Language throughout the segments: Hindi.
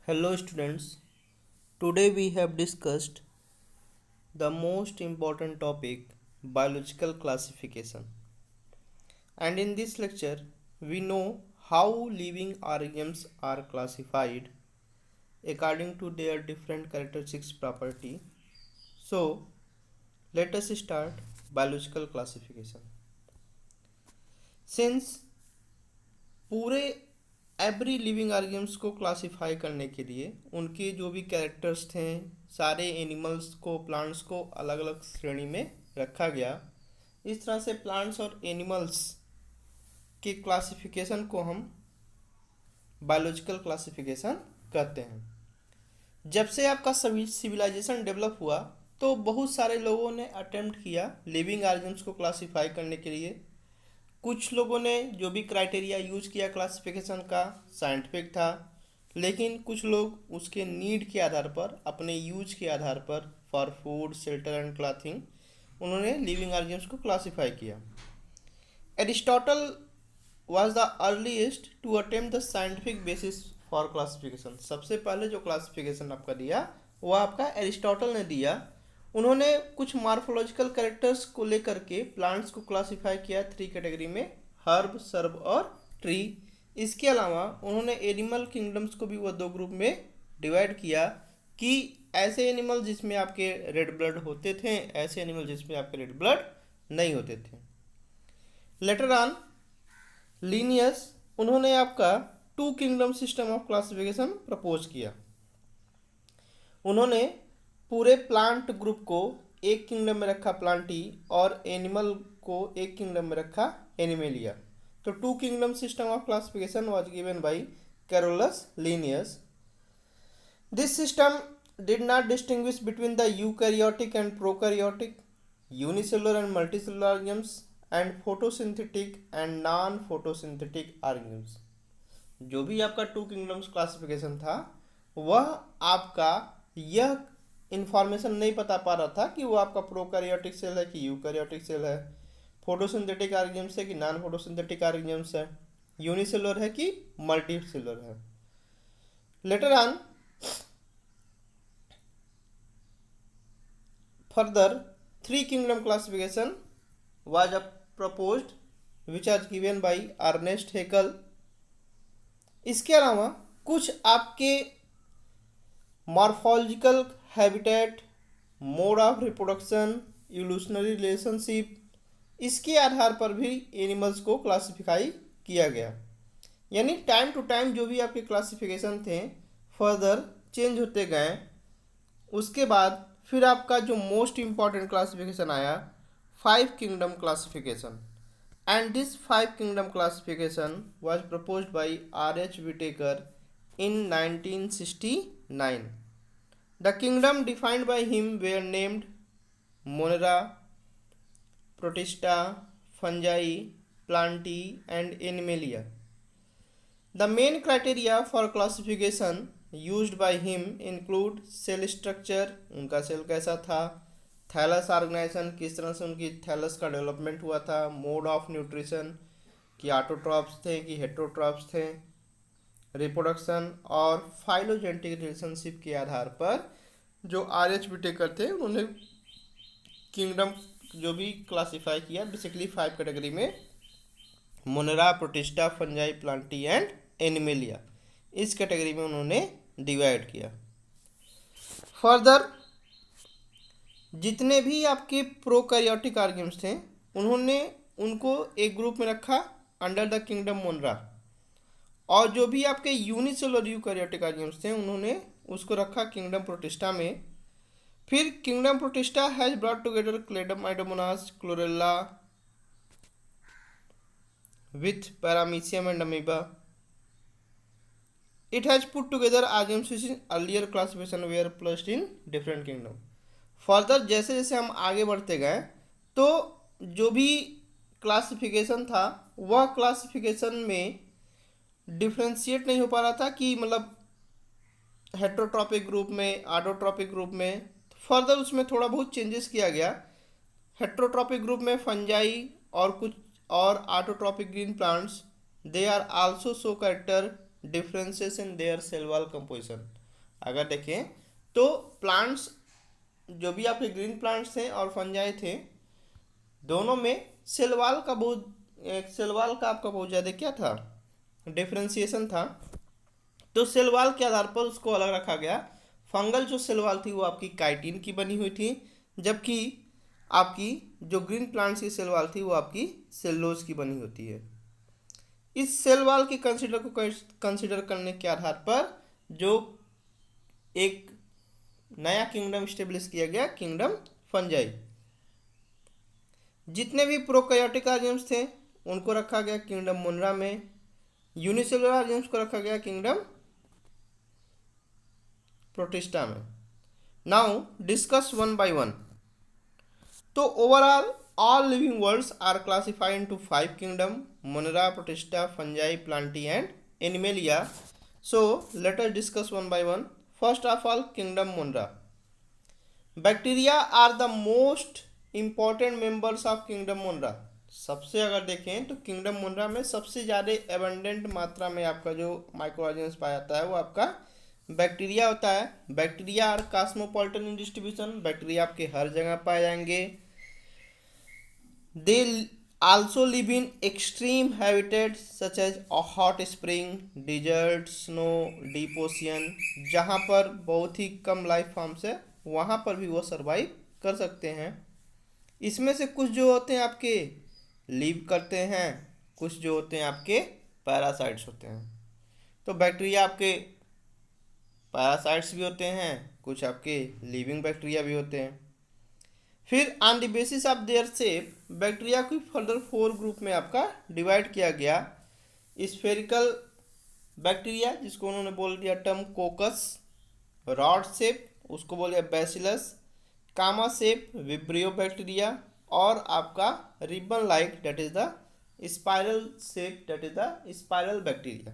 Hello students, today we have discussed the most important topic biological classification, and in this lecture we know how living organisms are classified according to their different characteristics property. So let us start biological classification. Since पूरे एवरी लिविंग ऑर्गेनिम्स को क्लासिफाई करने के लिए उनके जो भी कैरेक्टर्स थे सारे एनिमल्स को प्लांट्स को अलग अलग श्रेणी में रखा गया। इस तरह से प्लांट्स और एनिमल्स के क्लासिफिकेशन को हम बायोलॉजिकल क्लासिफिकेशन कहते हैं। जब से आपका सिविलाइजेशन डेवलप हुआ तो बहुत सारे लोगों ने अटेम्प्ट किया लिविंग ऑर्गेनिम्स को क्लासिफाई करने के लिए। कुछ लोगों ने जो भी क्राइटेरिया यूज किया क्लासिफिकेशन का साइंटिफिक था, लेकिन कुछ लोग उसके नीड के आधार पर अपने यूज के आधार पर for food shelter and clothing उन्होंने लिविंग ऑर्गेनिम्स को क्लासिफाई किया। Aristotle was the earliest to attempt the scientific basis for classification. सबसे पहले जो क्लासिफिकेशन आपका दिया वो आपका एरिस्टोटल ने दिया। उन्होंने कुछ मार्फोलॉजिकल कैरेक्टर्स को लेकर के प्लांट्स को क्लासिफाई किया 3 कैटेगरी में, हर्ब, सर्ब और ट्री। इसके अलावा उन्होंने एनिमल किंगडम्स को भी वो 2 ग्रुप में डिवाइड किया कि ऐसे एनिमल जिसमें आपके रेड ब्लड होते थे, ऐसे एनिमल जिसमें आपके रेड ब्लड नहीं होते थे। लेटर ऑन लीनियस उन्होंने आपका 2 kingdom system of classification propose किया। उन्होंने पूरे प्लांट ग्रुप को एक किंगडम में रखा प्लांटी और एनिमल को एक किंगडम में रखा एनिमेलिया। तो 2 kingdom system of classification was given by Carolus Linnaeus. This system did not distinguish between the eukaryotic and prokaryotic, unicellular and multicellular organisms, and photosynthetic and non-photosynthetic organisms। जो भी आपका 2 किंगडम्स क्लासिफिकेशन था वह आपका यह इंफॉर्मेशन नहीं पता पा रहा था कि वो आपका प्रोकैरियोटिक सेल है कि यूकैरियोटिक सेल है, फोटोसिंथेटिक ऑर्गेनिम्स है कि नॉन फोटोसिंथेटिक ऑर्गेनिम्स है, यूनिसेलुलर है कि मल्टीसेलुलर है। Later on further 3 kingdom classification was proposed which are given by Ernest Haeckel. इसके अलावा कुछ आपके morphological habitat, mode of reproduction, evolutionary relationship, इसके आधार पर भी एनिमल्स को क्लासिफाई किया गया। यानी टाइम टू टाइम जो भी आपके क्लासिफिकेशन थे फर्दर चेंज होते गए। उसके बाद फिर आपका जो मोस्ट इम्पॉर्टेंट क्लासिफिकेशन आया 5 kingdom classification, and this 5 kingdom classification was proposed by R.H. Whittaker in 1969. The kingdom defined by him were named Monera, Protista, Fungi, Plantae and Animalia. The main criteria for classification used by him include cell structure, उनका सेल कैसा था, थैलस ऑर्गेनाइजेशन, किस तरह से उनकी थैलस का डेवलपमेंट हुआ था, मोड ऑफ न्यूट्रिशन, कि ऑटोट्रॉप्स थे कि हेटेरोट्रॉप्स थे, रिप्रोडक्शन और फाइलोजेनेटिक रिलेशनशिप के आधार पर जो R.H. विटेकर थे उन्होंने किंगडम जो भी क्लासिफाई किया बेसिकली 5 कैटेगरी में, Monera, protista, fungi, Plantae and animalia, इस कैटेगरी में उन्होंने डिवाइड किया। फर्दर जितने भी आपके प्रोकैरियोटिक ऑर्गेनिम्स थे उन्होंने उनको एक ग्रुप में रखा अंडर द किंगडम मोनेरा, और जो भी आपके यूनिसेलुलर यूकैरियोटिक ऑर्गेनिम्स थे उन्होंने उसको रखा किंगडम प्रोटिस्टा में। फिर kingdom protista has brought together chlamydomonas, chlorella with paramecium and amoeba. It has put together organisms which in earlier classification were placed in different kingdom. Further जैसे जैसे हम आगे बढ़ते गए तो जो भी क्लासिफिकेशन था वह क्लासिफिकेशन में डिफ्रेंशिएट नहीं हो पा रहा था कि मतलब हेटेरोट्रॉपिक ग्रुप में, ऑटोट्रॉपिक ग्रुप में। फर्दर उसमें थोड़ा बहुत चेंजेस किया गया। हेटेरोट्रॉपिक ग्रुप में फंजाई और कुछ और autotrophic green plants they are also show character differences in their cell wall composition. अगर देखें तो प्लांट्स जो भी आपके ग्रीन प्लांट्स थे और फंजाई थे, दोनों में सेल वाल का आपका बहुत ज़्यादा क्या था, डिफ्रेंसिएशन था। तो सेल वाल के आधार पर उसको अलग रखा गया। फंगल जो सेल वाल थी वो आपकी काइटिन की बनी हुई थी, जबकि आपकी जो ग्रीन प्लांट्स की सेल वाल थी वो आपकी सेलुलोज की बनी होती है। इस सेल वाल के कंसिडर करने के आधार पर जो एक नया किंगडम स्टेब्लिश किया गया, किंगडम फंजाई। जितने भी प्रोकैरियोटिक ऑर्गेनिम्स थे उनको रखा गया किंगडम मोनरा में। यूनिसेलुलर ऑर्गेनिम्स को रखा गया किंगडम प्रोटिस्टा में। Now discuss one by one. तो overall all living worlds are classified into 5 kingdom: Monera, Protista, Fungi, Plantae and Animalia. So let us discuss one by one. First of all, kingdom Monera. Bacteria are the most important members of kingdom Monera. सबसे अगर देखें तो किंगडम मोनरा में सबसे ज़्यादा एबंडेंट मात्रा में आपका जो माइक्रो ऑर्गेनिज्म पाया जाता है वो आपका बैक्टीरिया होता है। Bacteria are cosmopolitan in distribution. Bacteria आपके हर जगह पाए जाएंगे। They also live in extreme habitats such as a hot spring, desert, snow, deep ocean। जहाँ पर बहुत ही कम लाइफ फॉर्म्स है वहाँ पर भी वो सरवाइव कर सकते हैं। इसमें से कुछ जो होते हैं आपके लिव करते हैं, कुछ जो होते हैं आपके पैरासाइट्स होते हैं। तो बैक्टीरिया आपके पैरासाइट्स भी होते हैं, कुछ आपके लिविंग बैक्टीरिया भी होते हैं। फिर on the basis of their shape bacteria को फर्दर 4 ग्रुप में आपका डिवाइड किया गया। स्फेरिकल बैक्टीरिया जिसको उन्होंने बोल दिया टर्म कोकस, रॉड शेप उसको बोल दिया bacillus, comma shape vibrio bacteria, और आपका ribbon like that is the spiral shape that is the spiral bacteria.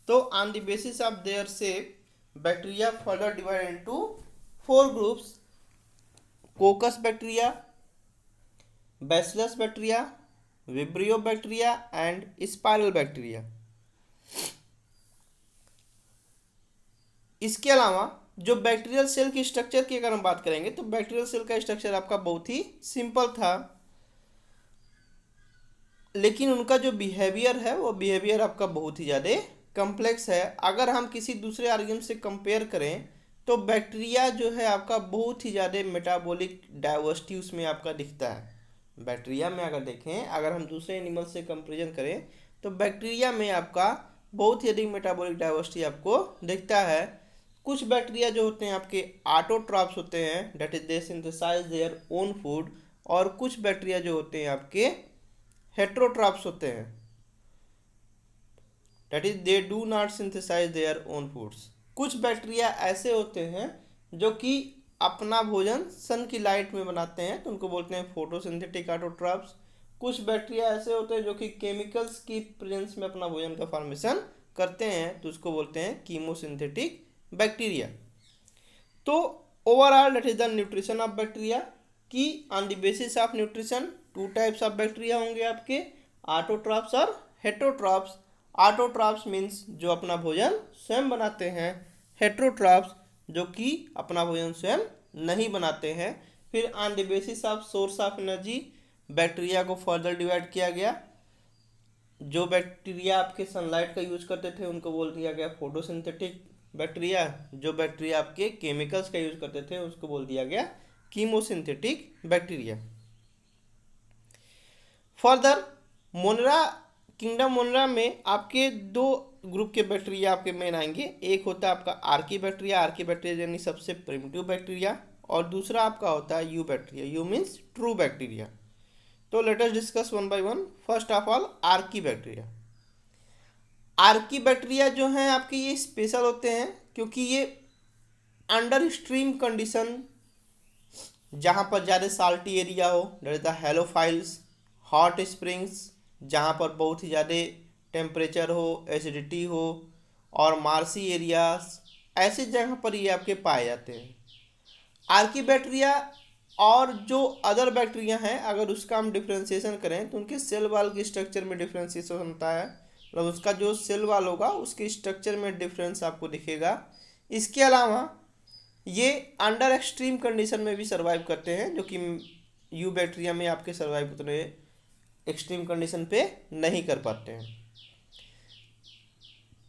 तो on the basis of their shape bacteria further divide into 4 groups: coccus bacteria, bacillus bacteria, vibrio bacteria and spiral bacteria. इसके अलावा जो बैक्टीरियल सेल की स्ट्रक्चर की अगर हम बात करेंगे तो बैक्टीरियल सेल का स्ट्रक्चर आपका बहुत ही सिंपल था, लेकिन उनका जो बिहेवियर है वो बिहेवियर आपका बहुत ही ज़्यादा कॉम्प्लेक्स है। अगर हम किसी दूसरे ऑर्गेनिज्म से कंपेयर करें तो बैक्टीरिया जो है आपका बहुत ही ज़्यादा मेटाबॉलिक डाइवर्सिटी उसमें आपका दिखता है। बैक्टीरिया में अगर देखें, अगर हम दूसरे एनिमल से कंपेरिजन करें तो बैक्टीरिया में आपका बहुत ही अधिक मेटाबॉलिक डाइवर्सिटी आपको दिखता है। कुछ बैक्टीरिया जो होते हैं आपके ऑटोट्रॉप्स होते हैं, that is they synthesize their own food, और कुछ बैक्टीरिया जो होते हैं आपके हेट्रोट्रॉप्स होते हैं, that is they do not synthesize their own foods. कुछ बैक्टीरिया ऐसे होते हैं जो कि अपना भोजन सन की लाइट में बनाते हैं, तो उनको बोलते हैं फोटोसिंथेटिक ऑटोट्रॉप्स। कुछ बैक्टीरिया ऐसे होते हैं जो कि केमिकल्स की प्रेजेंस में अपना भोजन का फॉर्मेशन करते हैं, तो उसको बोलते हैं कीमोसिंथेटिक बैक्टीरिया। तो overall that is the nutrition of bacteria कि on the basis of nutrition 2 types of bacteria होंगे आपके, ऑटोट्रॉप्स और हेट्रोट्रॉप्स। ऑटोट्रॉप्स मीन्स जो अपना भोजन स्वयं बनाते हैं, हेट्रोट्रॉप्स जो कि अपना भोजन स्वयं नहीं बनाते हैं। फिर on the basis of source of energy bacteria को फर्दर डिवाइड किया गया। जो बैक्टीरिया आपके सनलाइट का यूज करते थे उनको बोल दिया गया फोटोसिंथेटिक बैक्टीरिया। जो बैक्टीरिया आपके केमिकल्स का यूज करते थे उसको बोल दिया गया कीमोसिंथेटिक बैक्टीरिया। फर्दर मोनरा किंगडम मोनरा में आपके 2 ग्रुप के बैक्टीरिया आपके मेन आएंगे। एक होता है आपका आर्की बैक्टीरिया यानी सबसे प्रिमिटिव बैक्टीरिया, और दूसरा आपका होता है eubacteria. Eu means true bacteria. तो let us discuss one by one. First of all archaebacteria. Archaebacteria जो हैं आपके ये स्पेशल होते हैं क्योंकि ये अंडर स्ट्रीम कंडीशन, जहाँ पर ज़्यादा साल्टी एरिया हो, that is the halophiles, hot springs जहाँ पर बहुत ही ज़्यादा टेम्परेचर हो, एसिडिटी हो, और मार्सी एरियाज, ऐसी जगह पर ये आपके पाए जाते हैं। आर्की बैक्टीरिया और जो अदर बैक्टीरिया हैं अगर उसका हम डिफ्रेंशिएशन करें तो उनके सेल वाल के स्ट्रक्चर में डिफ्रेंशिएशन होता है, मतलब उसका जो सेल वाल होगा उसके स्ट्रक्चर में डिफरेंस आपको दिखेगा। इसके अलावा ये अंडर एक्सट्रीम कंडीशन में भी सर्वाइव करते हैं, जो कि यू बैक्टीरिया में आपके सर्वाइव उतने एक्सट्रीम कंडीशन पे नहीं कर पाते हैं।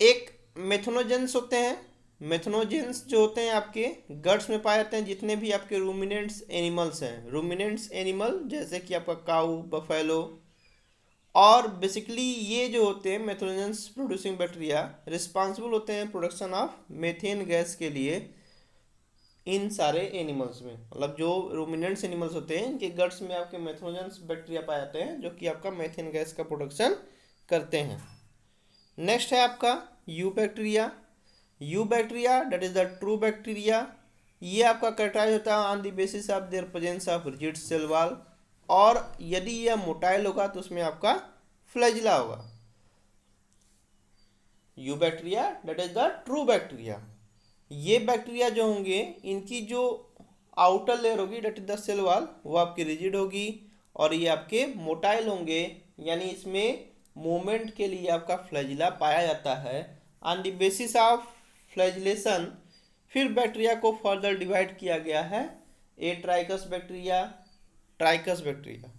एक मेथनोजेंस होते हैं। मेथनोजेंस जो होते हैं आपके गट्स में पाए जाते हैं, जितने भी आपके रूमिनेंट्स एनिमल्स हैं, रूमिनेंट्स एनिमल जैसे कि आपका काऊ, बफेलो, और बेसिकली ये जो होते हैं मेथनोजेंस प्रोड्यूसिंग बैक्टीरिया रिस्पांसिबल होते हैं प्रोडक्शन ऑफ मेथेन गैस के लिए इन सारे एनिमल्स में। मतलब जो रूमिनेंट्स एनिमल्स होते हैं इनके गट्स में आपके मेथनोजेंस बैक्टीरिया पाए जाते हैं, जो कि आपका मेथेन गैस का प्रोडक्शन करते हैं। नेक्स्ट है आपका eubacteria. Eubacteria that is the true bacteria. ये आपका कैरेक्टराइज होता है on the basis of their presence of rigid cell wall, और यदि यह मोटाइल होगा तो उसमें आपका फ्लैजिला होगा। Eubacteria that is the true bacteria. ये बैक्टीरिया जो होंगे इनकी जो आउटर लेयर होगी that is the cell wall, वो आपकी रिजिड होगी, और ये आपके मोटाइल होंगे, यानी इसमें मूवमेंट के लिए आपका फ्लैजिला पाया जाता है। On the basis of flagellation फिर बैक्टीरिया को फर्दर डिवाइड किया गया है atrichous bacteria, trichous bacteria.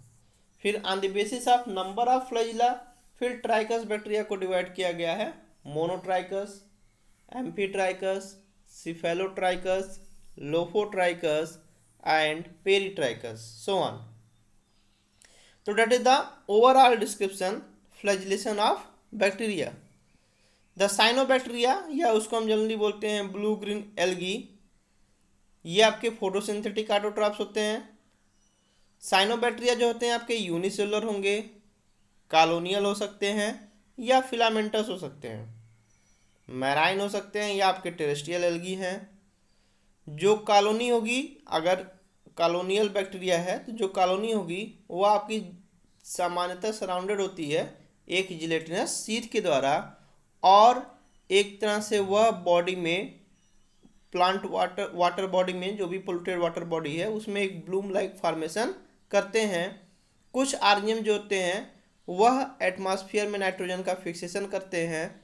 फिर on the basis of number of flagella फिर ट्राइकस बैक्टीरिया को डिवाइड किया गया है monotrichous, amphitrichous, cephalotrichous, lophotrichous and peritrachus, so on. So that is the overall description flagellation of bacteria. The cyanobacteria या उसको हम जनरली बोलते हैं ब्लू ग्रीन एल्गी, ये आपके फोटोसिंथेटिक ऑटोट्रॉप्स होते हैं। साइनोबैक्टीरिया जो होते हैं आपके यूनिसेलुलर होंगे, कॉलोनियल हो सकते हैं या फिलामेंटस हो सकते हैं, मैराइन हो सकते हैं या आपके टेरेस्ट्रियल एल्गी हैं। जो कॉलोनी होगी, अगर कॉलोनियल बैक्टीरिया है तो जो कॉलोनी होगी वो आपकी सामान्यतः सराउंडेड होती है एक जिलेटिनस शीट के द्वारा, और एक तरह से वह बॉडी में प्लांट वाटर बॉडी में जो भी पोल्यूटेड वाटर बॉडी है उसमें एक ब्लूम लाइक फॉर्मेशन करते हैं। कुछ आर्नियम जो होते हैं वह एटमॉस्फेयर में नाइट्रोजन का फिक्सेशन करते हैं,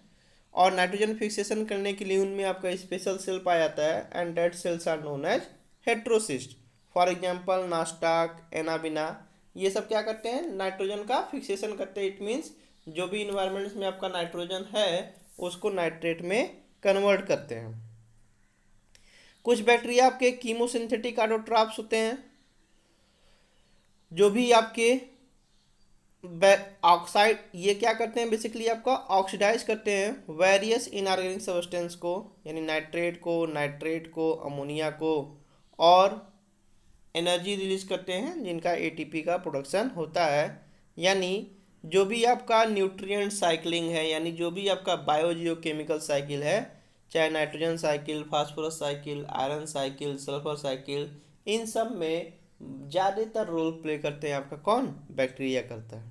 और नाइट्रोजन फिक्सेशन करने के लिए उनमें आपका स्पेशल सेल पाया जाता है, and that cells are known as heterocyst. For example nostoc, anabaena, ये सब क्या करते हैं, नाइट्रोजन का फिक्सेशन करते हैं। इट मीन्स जो भी इन्वायरमेंट्स में आपका नाइट्रोजन है उसको नाइट्रेट में कन्वर्ट करते हैं। कुछ बैक्टीरिया आपके कीमोसिंथेटिक ऑटोट्रॉप्स होते हैं, जो भी आपके ऑक्साइड, ये क्या करते हैं बेसिकली आपका ऑक्सीडाइज करते हैं वेरियस इनऑर्गेनिक सब्सटेंस को, यानी नाइट्रेट को, नाइट्रेट को, अमोनिया को, और एनर्जी रिलीज करते हैं जिनका एटीपी का प्रोडक्शन होता है। यानी जो भी आपका न्यूट्रिएंट साइकिलिंग है, यानी जो भी आपका बायोजियोकेमिकल साइकिल है, चाहे nitrogen cycle, phosphorus cycle, iron cycle, sulphur cycle, इन सब में ज़्यादातर रोल प्ले करते हैं आपका कौन, बैक्टीरिया करता है।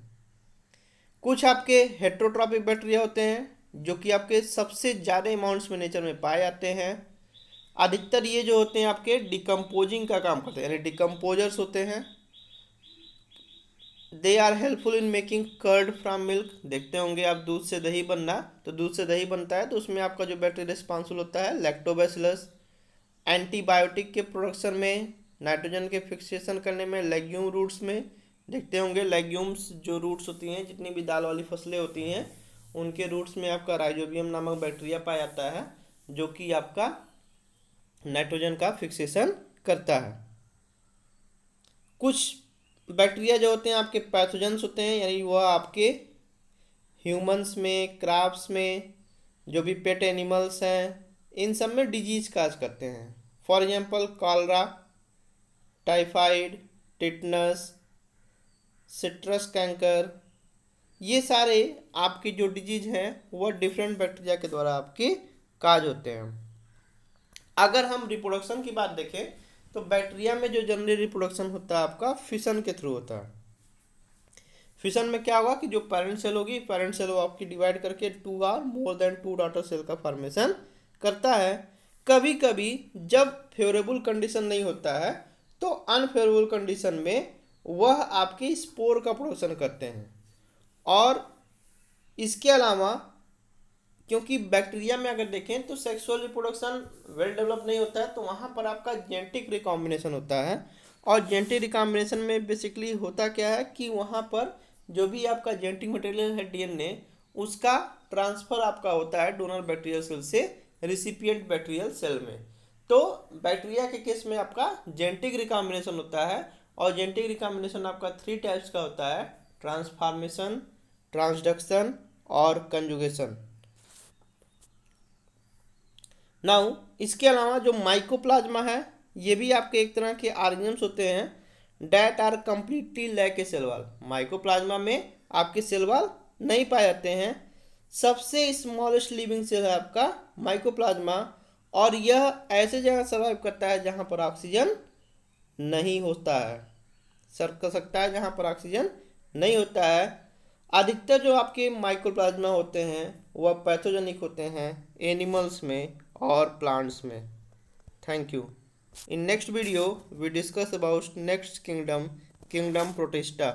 कुछ आपके हेट्रोट्रॉपिक बैक्टीरिया होते हैं जो कि आपके सबसे ज़्यादा अमाउंट्स में नेचर में पाए जाते हैं। अधिकतर ये जो होते हैं आपके डिकम्पोजिंग का काम करते हैं, यानी डिकम्पोजर्स होते हैं। They are helpful in making curd from milk. देखते होंगे आप दूध से दही बनना, तो दूध से दही बनता है तो उसमें आपका जो बैक्टीरिया रिस्पॉन्सिबल होता है लैक्टोबैसिलस। एंटीबायोटिक के प्रोडक्शन में, नाइट्रोजन के फिक्सेशन करने में, लेग्यूम रूट्स में देखते होंगे, लेग्यूम्स जो रूट्स होती हैं, जितनी भी दाल वाली फसलें होती हैं उनके रूट्स में आपका राइजोबियम नामक बैक्टीरिया पाया जाता है, जो कि आपका नाइट्रोजन का फिक्सेशन करता है। कुछ बैक्टीरिया जो होते हैं आपके पैथोजेंस होते हैं, यानी वह आपके ह्यूमंस में, क्रैब्स में, जो भी पेट एनिमल्स हैं, इन सब में डिजीज काज करते हैं। For example cholera, typhoid, tetanus, citrus canker, ये सारे आपकी जो डिजीज हैं वह डिफरेंट बैक्टीरिया के द्वारा आपके काज होते हैं। अगर हम रिप्रोडक्शन की बात देखें तो बैक्टीरिया में जो जनरली रिप्रोडक्शन होता है आपका फिशन के थ्रू होता है। फिशन में क्या होगा कि जो पेरेंट सेल होगी, पेरेंट सेल वो आपकी डिवाइड करके 2 और मोर देन 2 डॉटर सेल का फॉर्मेशन करता है। कभी कभी जब फेवरेबल कंडीशन नहीं होता है तो अनफेवरेबल कंडीशन में वह आपके स्पोर का प्रोडक्शन करते हैं। और इसके अलावा क्योंकि बैक्टीरिया में अगर देखें तो सेक्सुअल रिप्रोडक्शन वेल डेवलप नहीं होता है, तो वहाँ पर आपका जेनेटिक रिकॉम्बिनेशन होता है। और जेनेटिक रिकॉम्बिनेशन में बेसिकली होता क्या है कि वहाँ पर जो भी आपका जेनेटिक मटेरियल है डीएनए, उसका ट्रांसफ़र आपका होता है डोनर बैक्टीरियल सेल से रिसिपिएंट बैक्टीरियल सेल में। तो बैक्टीरिया के केस में आपका जेनेटिक रिकॉम्बिनेशन होता है, और जेनेटिक रिकॉम्बिनेशन आपका 3 टाइप्स का होता है: ट्रांसफॉर्मेशन, ट्रांसडक्शन और कंजुगेशन। नाउ इसके अलावा जो माइकोप्लाज्मा है, ये भी आपके एक तरह के ऑर्गेन्स होते हैं that are completely lack a cell wall. Mycoplasma में आपके सेल वॉल नहीं पाए जाते हैं। सबसे स्मॉलेस्ट लिविंग सेल है आपका माइकोप्लाज्मा, और यह ऐसे जगह सर्वाइव करता है जहाँ पर ऑक्सीजन नहीं होता है, सर कर सकता है जहाँ पर ऑक्सीजन नहीं होता है। अधिकतर जो आपके माइक्रोप्लाज्मा होते हैं वह पैथोजेनिक होते हैं एनिमल्स में और प्लांट्स में। Thank you. In next video we discuss about next kingdom, kingdom protista.